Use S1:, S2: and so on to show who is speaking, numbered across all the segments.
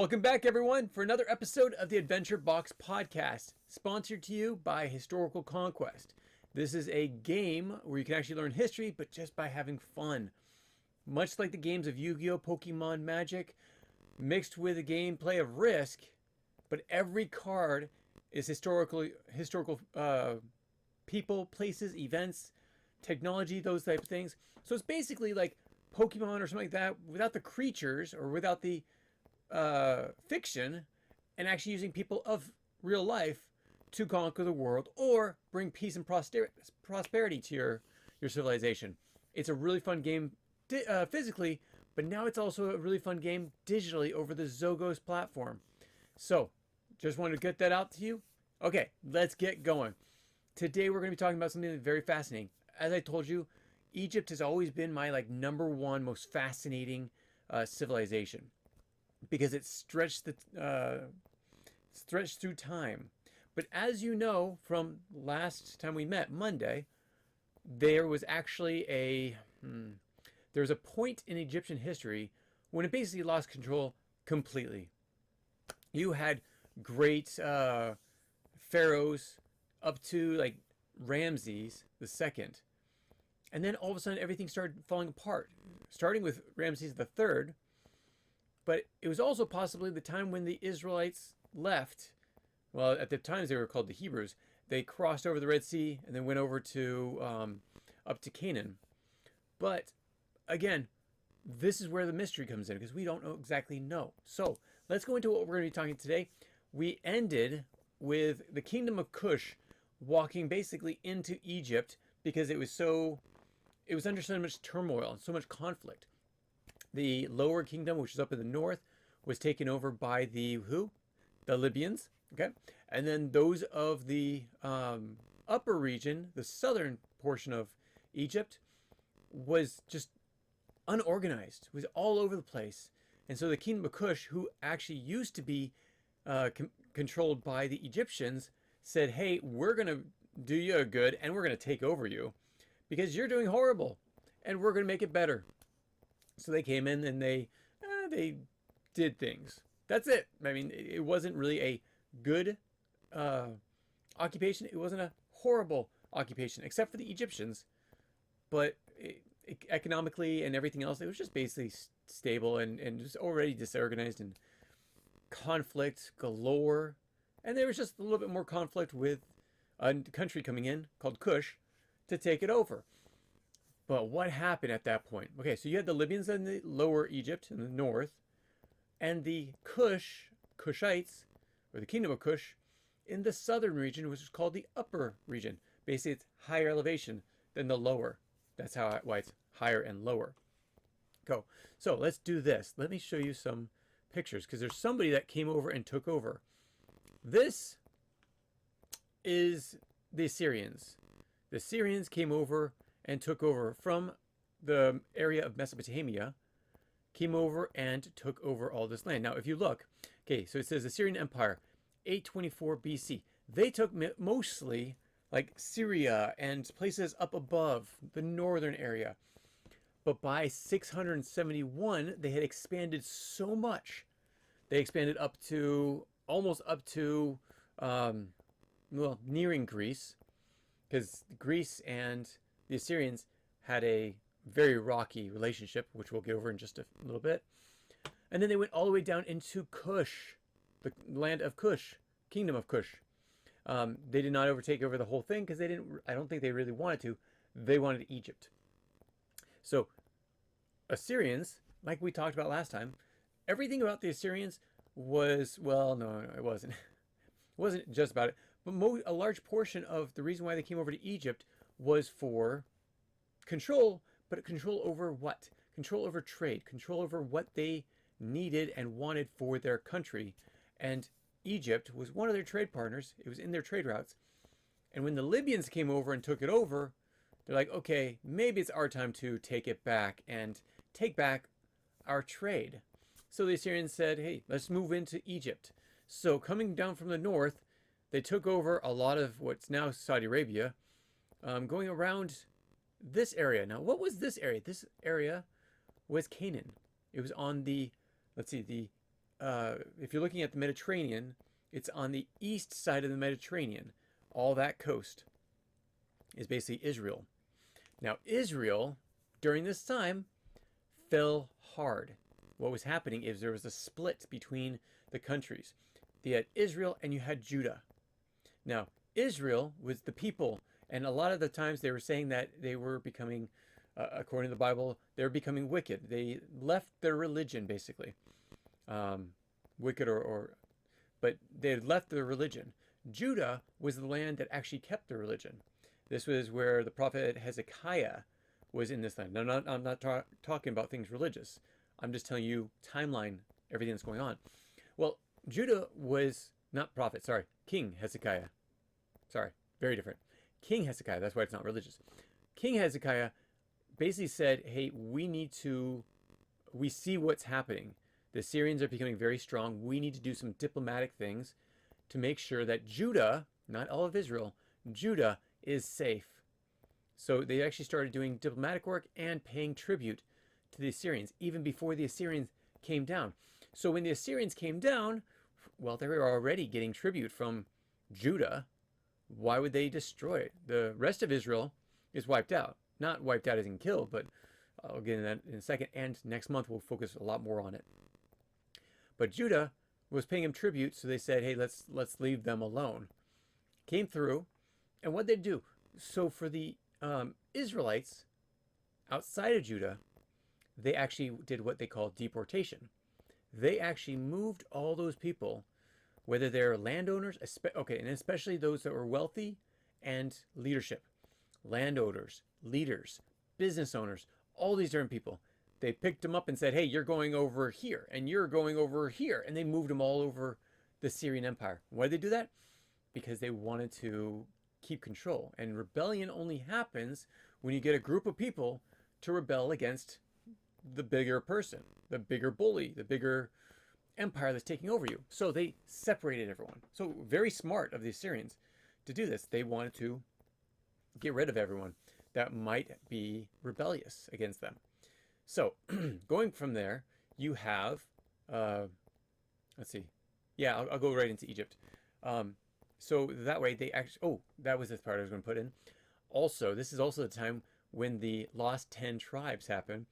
S1: Welcome back, everyone, for another episode of the Adventure Box Podcast, sponsored to you by Historical Conquest. This is a game where you can actually learn history, but just by having fun. Much like the games of Yu-Gi-Oh!, Pokemon, Magic, mixed with a gameplay of Risk, but every card is historical people, places, events, technology, those type of things. So it's basically like Pokemon or something like that, without the creatures or without the fiction, and actually using people of real life to conquer the world or bring peace and prosperity to your civilization. It's a really fun game physically, but now it's also a really fun game digitally over the Zogos platform. So, just wanted to get that out to you. Okay, let's get going. Today we're going to be talking about something very fascinating. As I told you, Egypt has always been my number one most fascinating civilization, because it's stretched through time. But as you know from last time we met, Monday, there was actually a point in Egyptian history when it basically lost control completely. You had great pharaohs up to Ramses II, and then all of a sudden everything started falling apart, starting with Ramses III. But it was also possibly the time when the Israelites left. Well, at the times they were called the Hebrews. They crossed over the Red Sea and then went over to up to Canaan. But again, this is where the mystery comes in, because we don't exactly know. So let's go into what we're going to be talking today. We ended with the kingdom of Kush walking basically into Egypt because it was under so much turmoil and so much conflict. The lower kingdom, which is up in the north, was taken over by the Libyans. Okay, and then those of the upper region, the southern portion of Egypt, was just unorganized. It was all over the place. And so the kingdom of Kush, who actually used to be controlled by the Egyptians, said, "Hey, we're going to do you a good, and we're going to take over you because you're doing horrible, and we're going to make it better." So they came in and they did things. That's it. I mean, it wasn't really a good occupation. It wasn't a horrible occupation, except for the Egyptians. But economically and everything else, it was just basically stable and just already disorganized and conflict galore. And there was just a little bit more conflict with a country coming in called Kush to take it over. But what happened at that point? Okay, so you had the Libyans in the lower Egypt in the north, and the Kushites, or the kingdom of Kush, in the southern region, which is called the upper region. Basically, it's higher elevation than the lower. That's why it's higher and lower. Go. So let's do this. Let me show you some pictures, because there's somebody that came over and took over. This is the Assyrians. The Assyrians came over and took over from the area of Mesopotamia, came over and took over all this land. Now, if you look, okay, so it says Assyrian Empire, 824 BC. They took mostly like Syria and places up above the northern area. But by 671, they had expanded so much. They expanded up to, almost up to, nearing Greece, because Greece and the Assyrians had a very rocky relationship, which we'll get over in just a little bit. And then they went all the way down into Kush, the land of Kush, kingdom of Kush. They did not overtake over the whole thing because I don't think they really wanted to. They wanted Egypt. So Assyrians, like we talked about last time, everything about the Assyrians was, well, no, it wasn't. It wasn't just about it. But a large portion of the reason why they came over to Egypt was for control, but control over what? Control over trade, control over what they needed and wanted for their country. And Egypt was one of their trade partners. It was in their trade routes. And when the Libyans came over and took it over, they're like, okay, maybe it's our time to take it back and take back our trade. So the Assyrians said, hey, let's move into Egypt. So coming down from the north, they took over a lot of what's now Saudi Arabia, going around this area. Now, what was this area? This area was Canaan. It was on the, let's see, the if you're looking at the Mediterranean, it's on the east side of the Mediterranean. All that coast is basically Israel. Now, Israel, during this time, fell hard. What was happening is there was a split between the countries. You had Israel and you had Judah. Now, Israel was the people, and a lot of the times they were saying that they were becoming, according to the Bible, they were becoming wicked. They left their religion, basically. Wicked but they had left their religion. Judah was the land that actually kept their religion. This was where the prophet Hezekiah was in this land. Now, I'm not talking about things religious. I'm just telling you timeline, everything that's going on. Well, Judah was not prophet, sorry, King Hezekiah. Sorry, very different. King Hezekiah, that's why it's not religious. King Hezekiah basically said, hey, we see what's happening. The Assyrians are becoming very strong. We need to do some diplomatic things to make sure that Judah, not all of Israel, Judah is safe. So they actually started doing diplomatic work and paying tribute to the Assyrians, even before the Assyrians came down. So when the Assyrians came down, well, they were already getting tribute from Judah. Why would they destroy it? The rest of Israel is wiped out. Not wiped out as in killed, but I'll get into that in a second. And next month we'll focus a lot more on it. But Judah was paying him tribute, so they said, hey, let's leave them alone. Came through, and what did they do? So for the Israelites outside of Judah, they actually did what they call deportation. They actually moved all those people, whether they're landowners, and especially those that were wealthy, and leadership. Landowners, leaders, business owners, all these different people. They picked them up and said, hey, you're going over here, and you're going over here. And they moved them all over the Syrian Empire. Why did they do that? Because they wanted to keep control. And rebellion only happens when you get a group of people to rebel against the bigger person, the bigger bully, the bigger empire that's taking over you. So they separated everyone. So very smart of the Assyrians to do this. They wanted to get rid of everyone that might be rebellious against them. So going from there, you have, let's see. Yeah, I'll go right into Egypt. So that way they actually, that was the part I was going to put in. Also, this is also the time when the lost 10 tribes happen,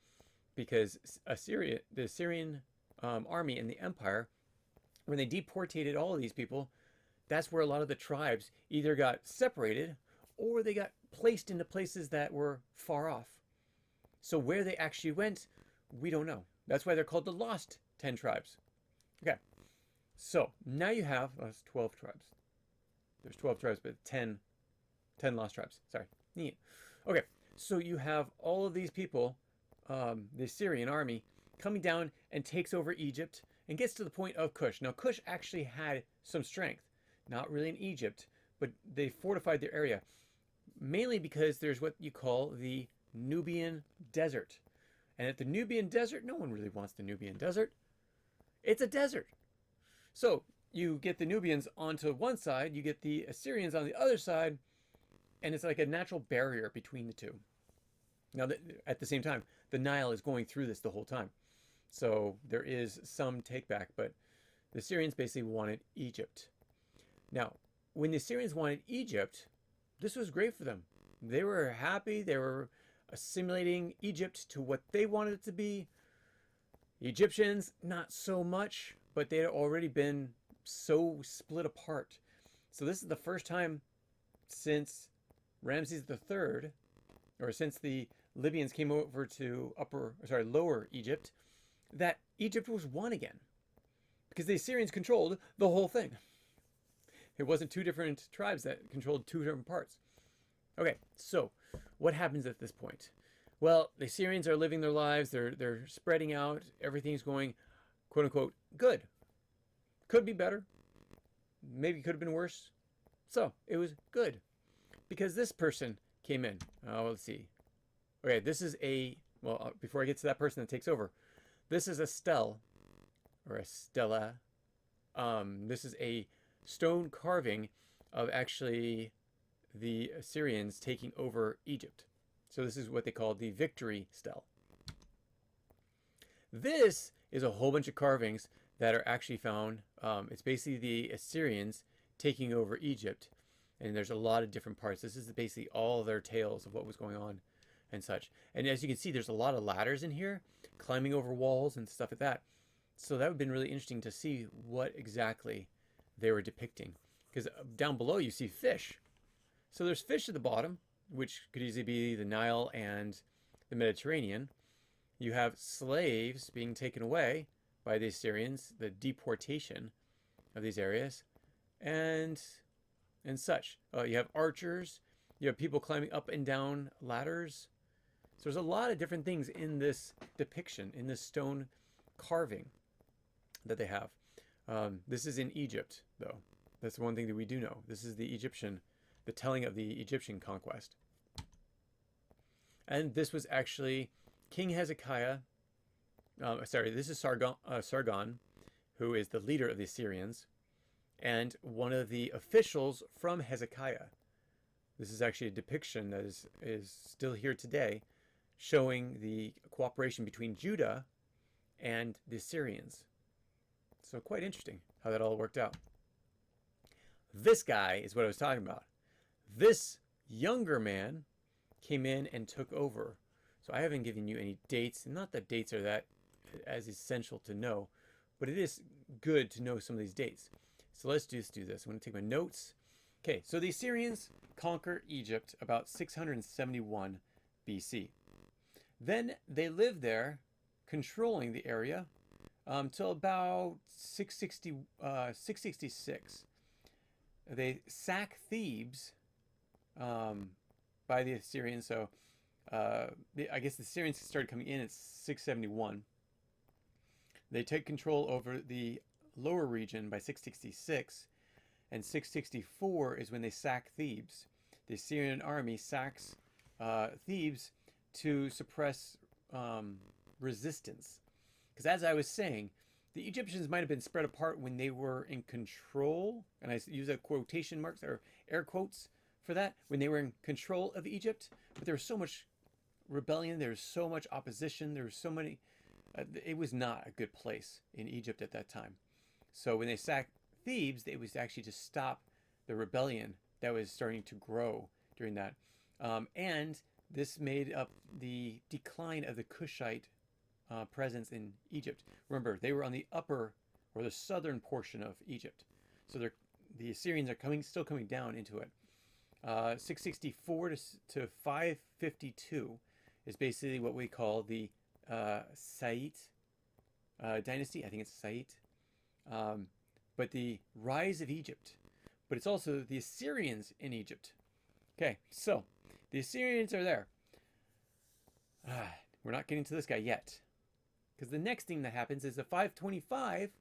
S1: because the Assyrian army and the empire, when they deportated all of these people, that's where a lot of the tribes either got separated or they got placed into places that were far off. So where they actually went, we don't know. That's why they're called the lost 10 tribes. Okay, so now you have 12 tribes. There's 12 tribes, but 10 lost tribes. Sorry. Neat. Okay, so you have all of these people, the Assyrian army, coming down and takes over Egypt and gets to the point of Cush. Now, Cush actually had some strength. Not really in Egypt, but they fortified their area. Mainly because there's what you call the Nubian Desert. And at the Nubian Desert, no one really wants the Nubian Desert. It's a desert. So you get the Nubians onto one side, you get the Assyrians on the other side, and it's like a natural barrier between the two. Now, at the same time, the Nile is going through this the whole time. So there is some take back, but the Assyrians basically wanted Egypt. Now, when the Assyrians wanted Egypt, this was great for them. They were happy. They were assimilating Egypt to what they wanted it to be. The Egyptians, not so much, but they had already been so split apart. So this is the first time since Ramses III, or since the Libyans came over to lower Egypt, that Egypt was one again. Because the Assyrians controlled the whole thing. It wasn't two different tribes that controlled two different parts. Okay, so what happens at this point? Well, the Assyrians are living their lives. They're spreading out. Everything's going, quote unquote, good. Could be better. Maybe could have been worse. So it was good because this person came in. Let's see. Okay, this is before I get to that person that takes over, this is a stele or a stela. This is a stone carving of actually the Assyrians taking over Egypt. So this is what they call the victory stele. This is a whole bunch of carvings that are actually found. It's basically the Assyrians taking over Egypt, and there's a lot of different parts. This is basically all their tales of what was going on and such. And as you can see, there's a lot of ladders in here, climbing over walls and stuff like that. So that would have been really interesting to see what exactly they were depicting. Because down below you see fish. So there's fish at the bottom, which could easily be the Nile and the Mediterranean. You have slaves being taken away by the Assyrians, the deportation of these areas, and such. You have archers. You have people climbing up and down ladders. So there's a lot of different things in this depiction, in this stone carving that they have. This is in Egypt, though. That's one thing that we do know. This is the telling of the Egyptian conquest. And this was actually King Hezekiah. This is Sargon, who is the leader of the Assyrians, and one of the officials from Hezekiah. This is actually a depiction that is still here today, showing the cooperation between Judah and the Assyrians. So quite interesting how that all worked out. This guy is what I was talking about. This younger man came in and took over. So I haven't given you any dates. Not that dates are that as essential to know, but it is good to know some of these dates. So let's just do this. I'm going to take my notes. Okay, so the Assyrians conquer Egypt about 671 BC. Then they lived there, controlling the area, till about 666. They sack Thebes by the Assyrians. So I guess the Assyrians started coming in at 671. They take control over the lower region by 666. And 664 is when they sack Thebes. The Assyrian army sacks Thebes to suppress resistance. Because as I was saying, the Egyptians might have been spread apart when they were in control, and I use a quotation marks or air quotes for that, when they were in control of Egypt. But there was so much rebellion, there was so much opposition, there was so many, it was not a good place in Egypt at that time. So when they sacked Thebes, it was actually to stop the rebellion that was starting to grow during that. And this made up the decline of the Kushite presence in Egypt. Remember, they were on the upper or the southern portion of Egypt. So the Assyrians are still coming down into it. 664 to 552 is basically what we call the Sa'ite dynasty. I think it's Sa'ite. But the rise of Egypt. But it's also the Assyrians in Egypt. Okay, so the Assyrians are there. We're not getting to this guy yet. Because the next thing that happens is the 525,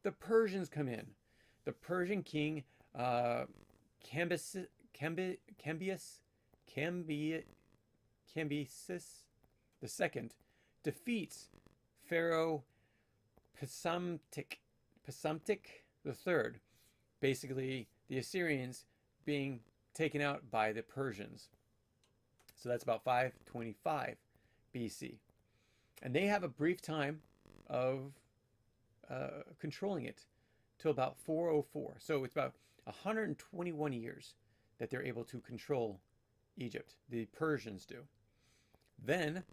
S1: the Persians come in. The Persian king Cambyses II defeats Pharaoh Psamtik III. Basically, the Assyrians being taken out by the Persians. So that's about 525 BC. And they have a brief time of controlling it till about 404. So it's about 121 years that they're able to control Egypt. The Persians do. Then,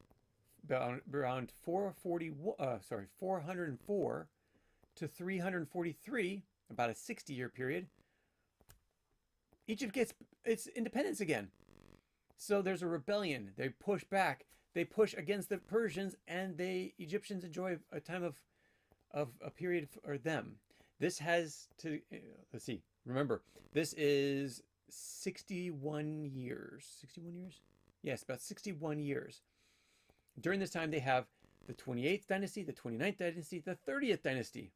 S1: around 404 to 343, about a 60-year period, Egypt gets its independence again. So there's a rebellion. They push back. They push against the Persians, and the Egyptians enjoy a time of a period for them. This has to, let's see, remember, this is 61 years. 61 years? Yes, about 61 years. During this time, they have the 28th dynasty, the 29th dynasty, the 30th dynasty.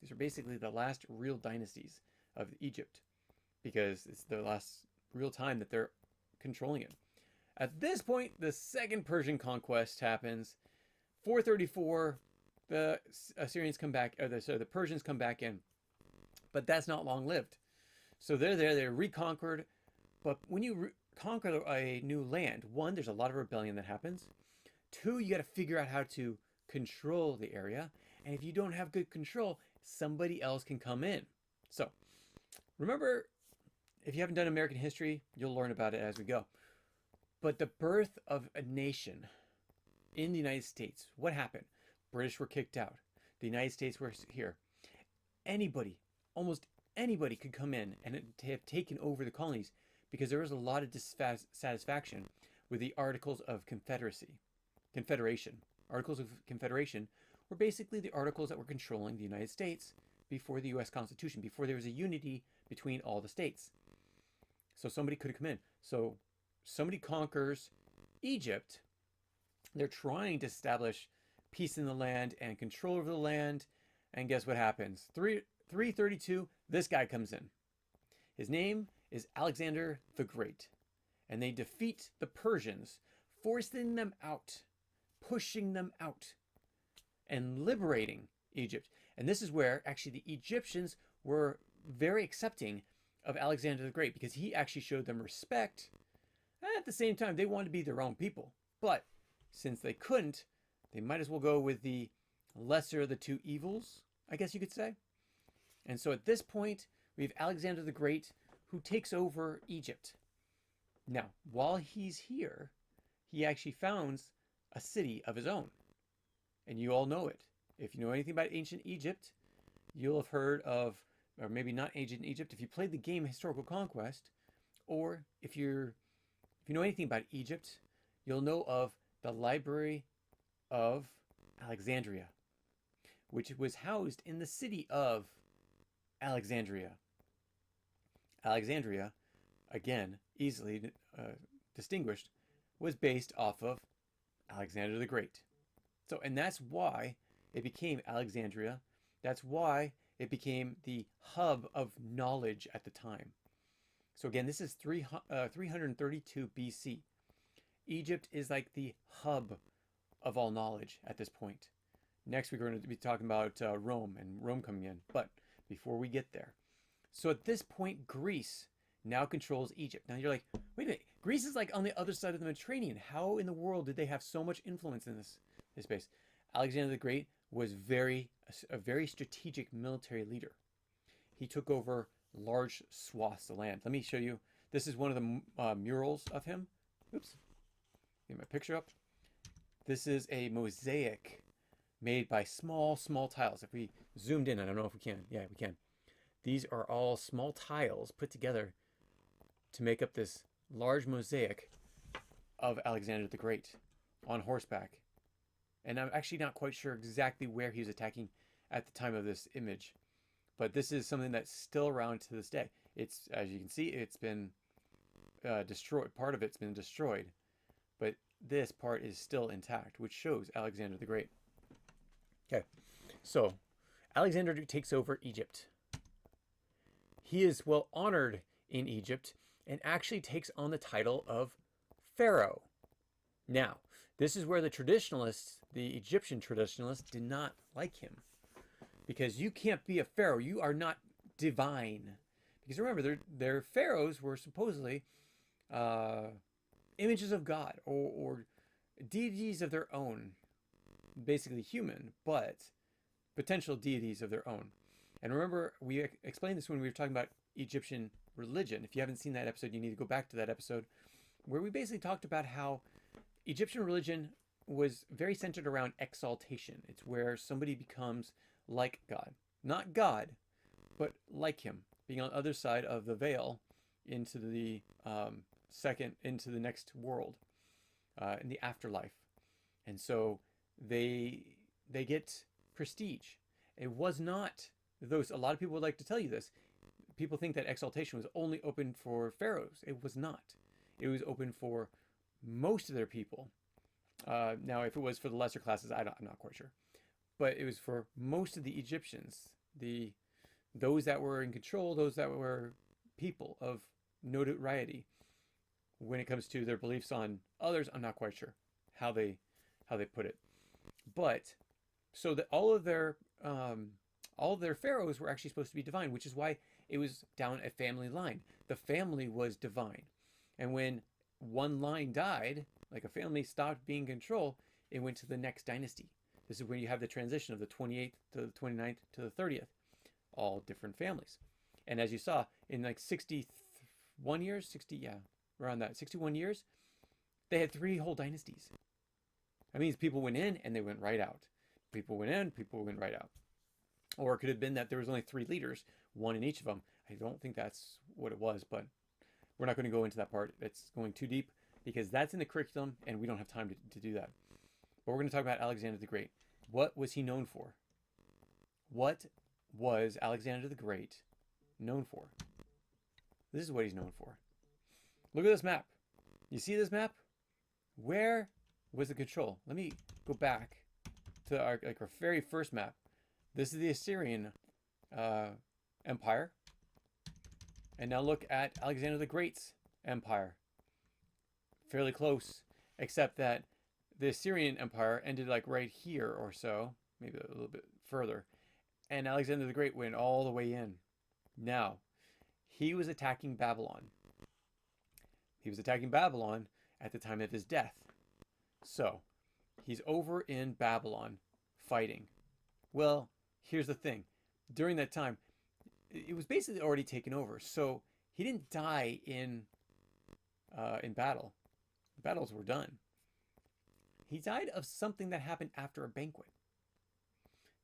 S1: These are basically the last real dynasties of Egypt, because it's the last real time that they're controlling it. At this point, the Second Persian Conquest happens. 434, the Assyrians come back, the Persians come back in. But that's not long-lived. So they're there, they're reconquered. But when you conquer a new land, one, there's a lot of rebellion that happens. Two, you got to figure out how to control the area. And if you don't have good control, somebody else can come in. So remember, if you haven't done American history, you'll learn about it as we go. But the birth of a nation in the United States, what happened? British were kicked out. The United States were here. Anybody, almost anybody could come in and have taken over the colonies because there was a lot of dissatisfaction with the Articles of Confederation. Articles of Confederation were basically the articles that were controlling the United States before the U.S. Constitution, before there was a unity between all the states. So somebody could have come in. So somebody conquers Egypt. They're trying to establish peace in the land and control over the land. And guess what happens? 332, this guy comes in. His name is Alexander the Great. And they defeat the Persians, forcing them out, pushing them out, and liberating Egypt. And this is where actually the Egyptians were very accepting of Alexander the Great because he actually showed them respect. And at the same time, they wanted to be their own people. But since they couldn't, they might as well go with the lesser of the two evils, I guess you could say. And so at this point, we have Alexander the Great who takes over Egypt. Now, while he's here, he actually founds a city of his own. And you all know it. If you know anything about ancient Egypt, you'll have heard of, or maybe not ancient Egypt, if you played the game Historical Conquest, or if you know anything about Egypt, you'll know of the Library of Alexandria, which was housed in the city of Alexandria. Alexandria, again, easily distinguished, was based off of Alexander the Great. So, and that's why it became Alexandria. That's why it became the hub of knowledge at the time. So again, this is 332 BC. Egypt is like the hub of all knowledge at this point. Next, we're going to be talking about Rome and Rome coming in. But before we get there, so at this point, Greece now controls Egypt. Now you're like, wait a minute, Greece is like on the other side of the Mediterranean. How in the world did they have so much influence in this space? Alexander the Great was a very strategic military leader. He took over large swaths of land. Let me show you. This is one of the murals of him. Oops. Get my picture up. This is a mosaic made by small tiles. If we zoomed in, I don't know if we can. Yeah, we can. These are all small tiles put together to make up this large mosaic of Alexander the Great on horseback. And I'm actually not quite sure exactly where he was attacking at the time of this image. But this is something that's still around to this day. It's, as you can see, it's been destroyed. Part of it's been destroyed. But this part is still intact, which shows Alexander the Great. Okay, so Alexander takes over Egypt. He is well honored in Egypt and actually takes on the title of Pharaoh. Now, this is where the traditionalists, the Egyptian traditionalists, did not like him. Because you can't be a pharaoh. You are not divine. Because remember, their pharaohs were supposedly images of God or deities of their own. Basically human, but potential deities of their own. And remember, we explained this when we were talking about Egyptian religion. If you haven't seen that episode, you need to go back to that episode where we basically talked about how Egyptian religion was very centered around exaltation. It's where somebody becomes like God. Not God, but like him, being on the other side of the veil into the into the next world, in the afterlife. And so they get prestige. It was not those. A lot of people would like to tell you this. People think that exaltation was only open for pharaohs. It was not. It was open for most of their people. Now, if it was for the lesser classes, I'm not quite sure. But it was for most of the Egyptians, those that were in control, those that were people of notoriety. When it comes to their beliefs on others, I'm not quite sure how they put it. But so that all of their pharaohs were actually supposed to be divine, which is why it was down a family line. The family was divine, and when one line died, like a family stopped being in control, it went to the next dynasty. This is when you have the transition of the 28th to the 29th to the 30th, all different families. And as you saw, in like 61 years, 60, yeah, around that, 61 years, they had 3 whole dynasties. That means people went in and they went right out. People went in, people went right out. Or it could have been that there was only 3 leaders, 1 in each of them. I don't think that's what it was, but we're not going to go into that part. It's going too deep because that's in the curriculum and we don't have time to do that. But we're going to talk about Alexander the Great. What was he known for? What was Alexander the Great known for? This is what he's known for. Look at this map. You see this map? Where was the control? Let me go back to our very first map. This is the Assyrian Empire. And now look at Alexander the Great's empire. Fairly close, except that the Assyrian Empire ended like right here or so, maybe a little bit further. And Alexander the Great went all the way in. Now, he was attacking Babylon. He was attacking Babylon at the time of his death. So, he's over in Babylon fighting. Well, here's the thing. During that time, it was basically already taken over. So, he didn't die in battle. The battles were done. He died of something that happened after a banquet.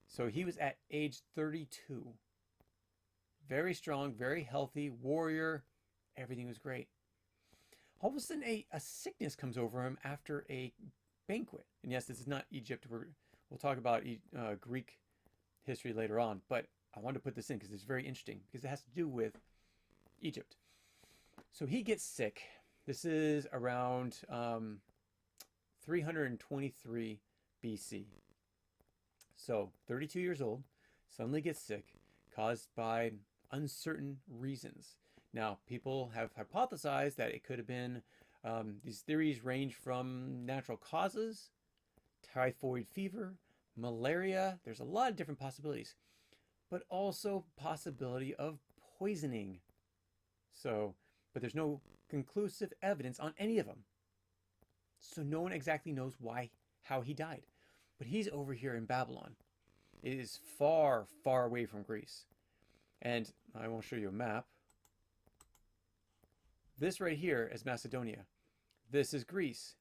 S1: So he was at age 32. Very strong, very healthy, warrior. Everything was great. All of a sudden, a sickness comes over him after a banquet. And yes, this is not Egypt. We'll talk about Greek history later on. But I wanted to put this in because it's very interesting. Because it has to do with Egypt. So he gets sick. This is around 323 BC. So 32 years old, suddenly gets sick, caused by uncertain reasons. Now, people have hypothesized that it could have been, these theories range from natural causes, typhoid fever, malaria. There's a lot of different possibilities, but also possibility of poisoning. So, but there's no conclusive evidence on any of them. So no one exactly knows how he died. But he's over here in Babylon. It is far, far away from Greece. And I won't show you a map. This right here is Macedonia. This is Greece.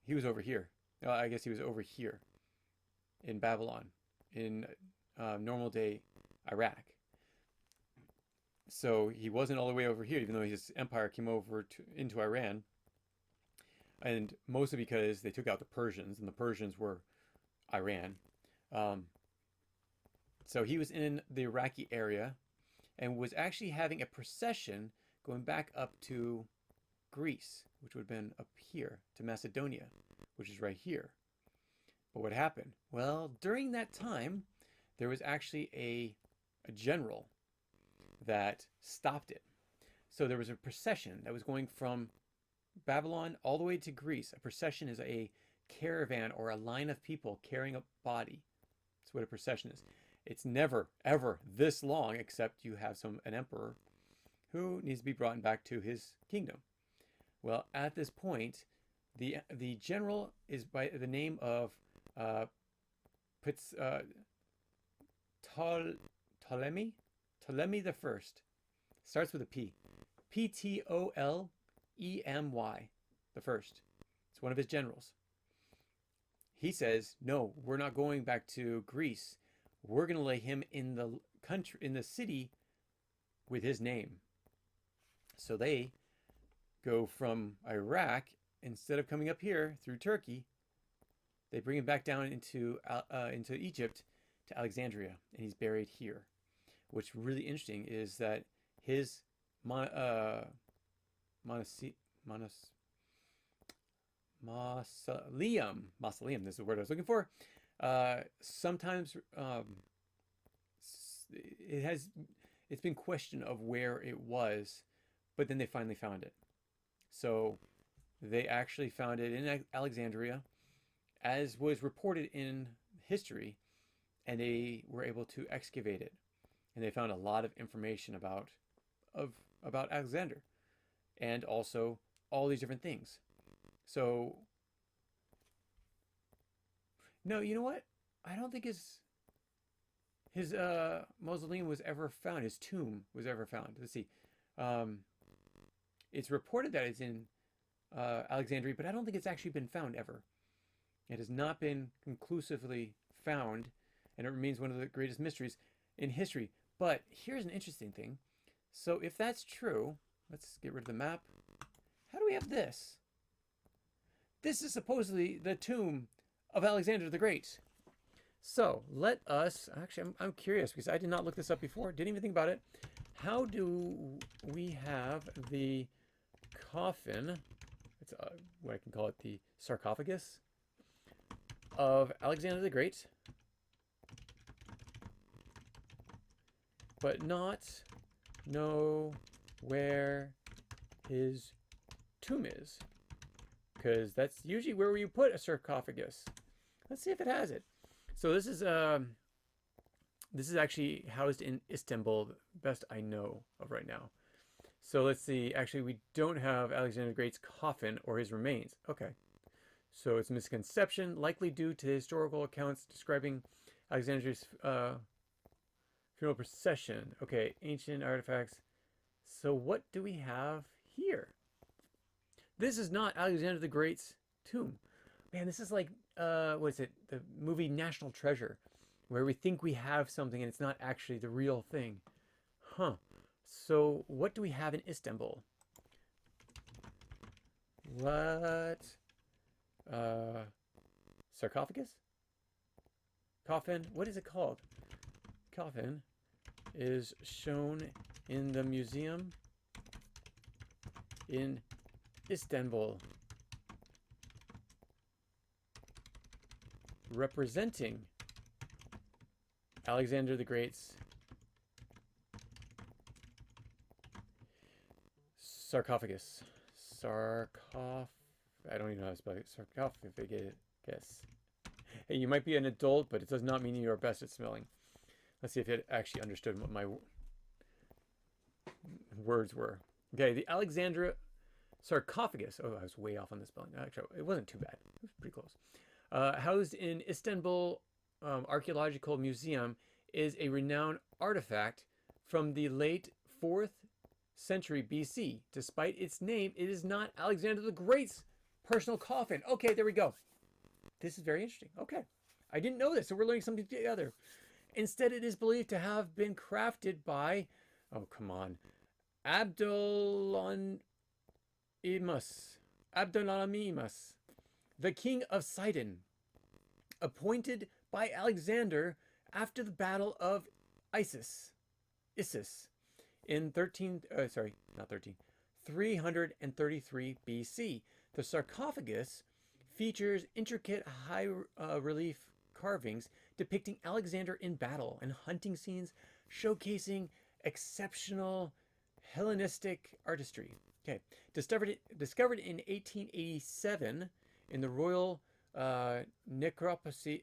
S1: He was over here. I guess he was over here in Babylon, in normal day Iraq. So he wasn't all the way over here, even though his empire came over into Iran. And mostly because they took out the Persians, and the Persians were Iran. So he was in the Iraqi area and was actually having a procession going back up to Greece, which would have been up here, to Macedonia, which is right here. But what happened? Well, during that time, there was actually a general that stopped it. So there was a procession that was going from Babylon all the way to Greece. A procession is a caravan or a line of people carrying a body. That's what a procession is. It's never, ever this long, except you have an emperor who needs to be brought back to his kingdom. Well, at this point, the general is by the name of Ptolemy the First. Starts with a P. Ptolemy the First. It's one of his generals. He says, no, we're not going back to Greece. We're going to lay him in the country, in the city with his name. So they go from Iraq, instead of coming up here through Turkey, they bring him back down into Egypt to Alexandria, and he's buried here. What's really interesting is that his mausoleum, this is the word I was looking for. Sometimes it's been questioned of where it was, but then they finally found it. So they actually found it in Alexandria, as was reported in history, and they were able to excavate it, and they found a lot of information about Alexander, and also all these different things. So No, you know what? I don't think his mausoleum was ever found. His tomb was ever found. Let's see. Um, it's reported that it's in Alexandria, but I don't think it's actually been found ever. It has not been conclusively found, and it remains one of the greatest mysteries in history. But here's an interesting thing. So if that's true, let's get rid of the map. How do we have this? This is supposedly the tomb of Alexander the Great. So let us, actually, I'm curious because I did not look this up before, didn't even think about it. How do we have the coffin, it's what I can call it, the sarcophagus of Alexander the Great, but not know where his tomb is? Because that's usually where you put a sarcophagus. Let's see if it has it. So this is actually housed in Istanbul, the best I know of right now. So let's see. Actually, we don't have Alexander the Great's coffin or his remains. Okay. So it's a misconception, likely due to historical accounts describing Alexander's funeral procession. Okay, ancient artifacts. So what do we have here? This is not Alexander the Great's tomb. Man, this is like, what is it? The movie National Treasure, where we think we have something and it's not actually the real thing. Huh. So what do we have in Istanbul? What? Sarcophagus? Coffin? What is it called? Coffin is shown in the museum in Istanbul, representing Alexander the Great's sarcophagus. I don't even know how to spell it. Sarcophagus. Hey, you might be an adult, but it does not mean you are best at spelling. Let's see if it actually understood what my words were. Okay, the Alexandria sarcophagus. Oh, I was way off on the spelling. Actually, it wasn't too bad. It was pretty close. Housed in Istanbul Archaeological Museum, is a renowned artifact from the late 4th century BC. Despite its name, it is not Alexander the Great's personal coffin. Okay, there we go. This is very interesting. Okay. I didn't know this, so we're learning something together. Instead, it is believed to have been crafted by, oh, come on, Abdolamimus, the king of Sidon, appointed by Alexander after the Battle of Issus in 333 BC. The sarcophagus features intricate high relief carvings depicting Alexander in battle and hunting scenes showcasing exceptional Hellenistic artistry. Okay, discovered in 1887 in the Royal Necropolis there,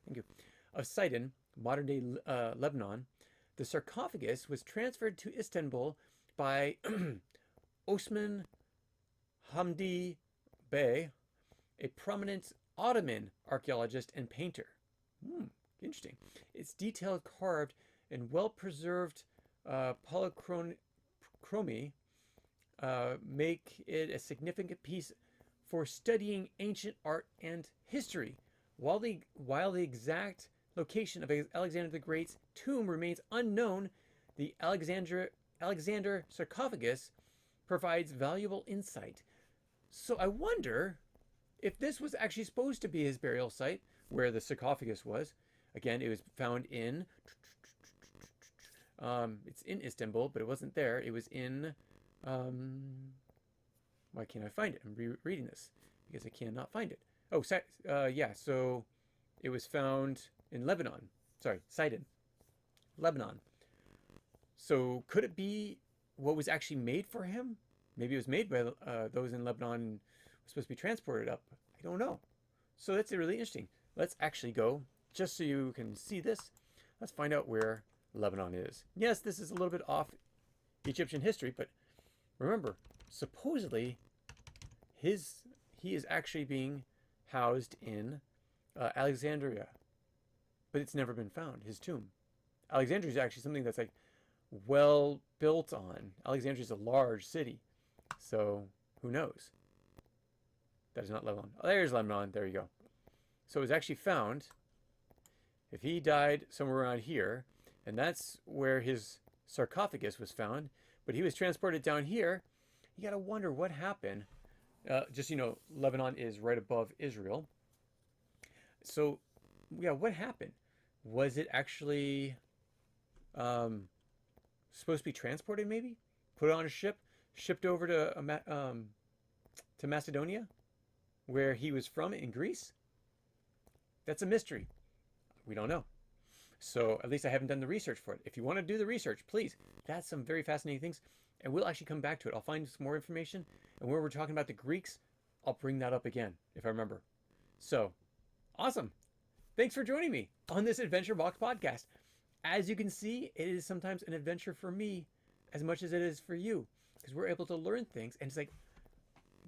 S1: thank you, of Sidon, modern day Lebanon. The sarcophagus was transferred to Istanbul by Osman Hamdi Bey, a prominent Ottoman archaeologist and painter. Interesting. It's detailed carved and well-preserved polychromy make it a significant piece for studying ancient art and history. While the exact location of Alexander the Great's tomb remains unknown, the Alexander sarcophagus provides valuable insight. So I wonder if this was actually supposed to be his burial site, where the sarcophagus was. Again, it was found in, it's in Istanbul, but it wasn't there. It was in, why can't I find it? I'm rereading this because I cannot find it. Oh, yeah, so it was found in Lebanon. Sorry, Sidon, Lebanon. So could it be what was actually made for him? Maybe it was made by those in Lebanon and was supposed to be transported up. I don't know. So that's really interesting. Let's actually go, just so you can see this, let's find out where Lebanon is. Yes, this is a little bit off Egyptian history, but remember, supposedly he is actually being housed in Alexandria, but it's never been found, his tomb. Alexandria is actually something that's like well built on. Alexandria is a large city, so who knows? That is not Lebanon. Oh, there's Lebanon. There you go. So it was actually found. If he died somewhere around here, and that's where his sarcophagus was found, but he was transported down here, you got to wonder what happened. Just, Lebanon is right above Israel. So, yeah, what happened? Was it actually supposed to be transported, maybe? Put on a ship, shipped over to Macedonia, where he was from in Greece? That's a mystery. We don't know. So at least I haven't done the research for it. If you want to do the research, please. That's some very fascinating things. And we'll actually come back to it. I'll find some more information. And where we're talking about the Greeks, I'll bring that up again, if I remember. So, awesome. Thanks for joining me on this Adventure Box podcast. As you can see, it is sometimes an adventure for me as much as it is for you. Because we're able to learn things and it's like,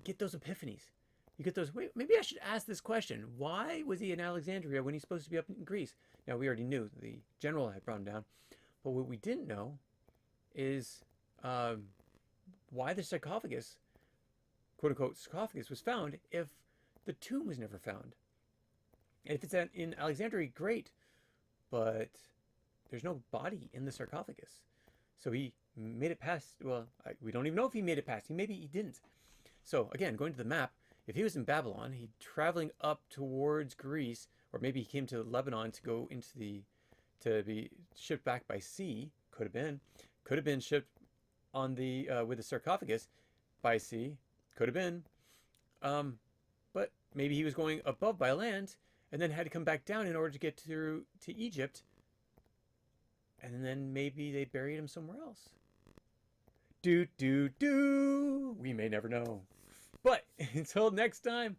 S1: get those epiphanies. You get those, wait, maybe I should ask this question. Why was he in Alexandria when he's supposed to be up in Greece? Now, we already knew the general had brought him down. But what we didn't know is why the sarcophagus, quote unquote, sarcophagus was found if the tomb was never found. And if it's in Alexandria, great. But there's no body in the sarcophagus. So he made it past, well, we don't even know if he made it past. Maybe he didn't. So again, going to the map, if he was in Babylon, he's traveling up towards Greece, or maybe he came to Lebanon to go to be shipped back by sea. Could have been shipped on the with the sarcophagus by sea. Could have been, but maybe he was going above by land and then had to come back down in order to get to Egypt. And then maybe they buried him somewhere else. We may never know. But until next time,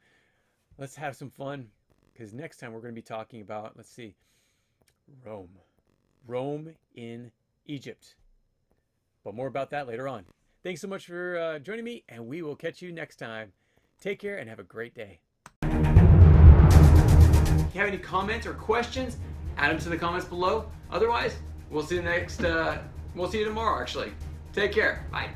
S1: let's have some fun. Because next time we're going to be talking about, let's see, Rome. Rome in Egypt. But more about that later on. Thanks so much for joining me, and we will catch you next time. Take care and have a great day. If you have any comments or questions, add them to the comments below. Otherwise, we'll see you tomorrow, actually. Take care. Bye.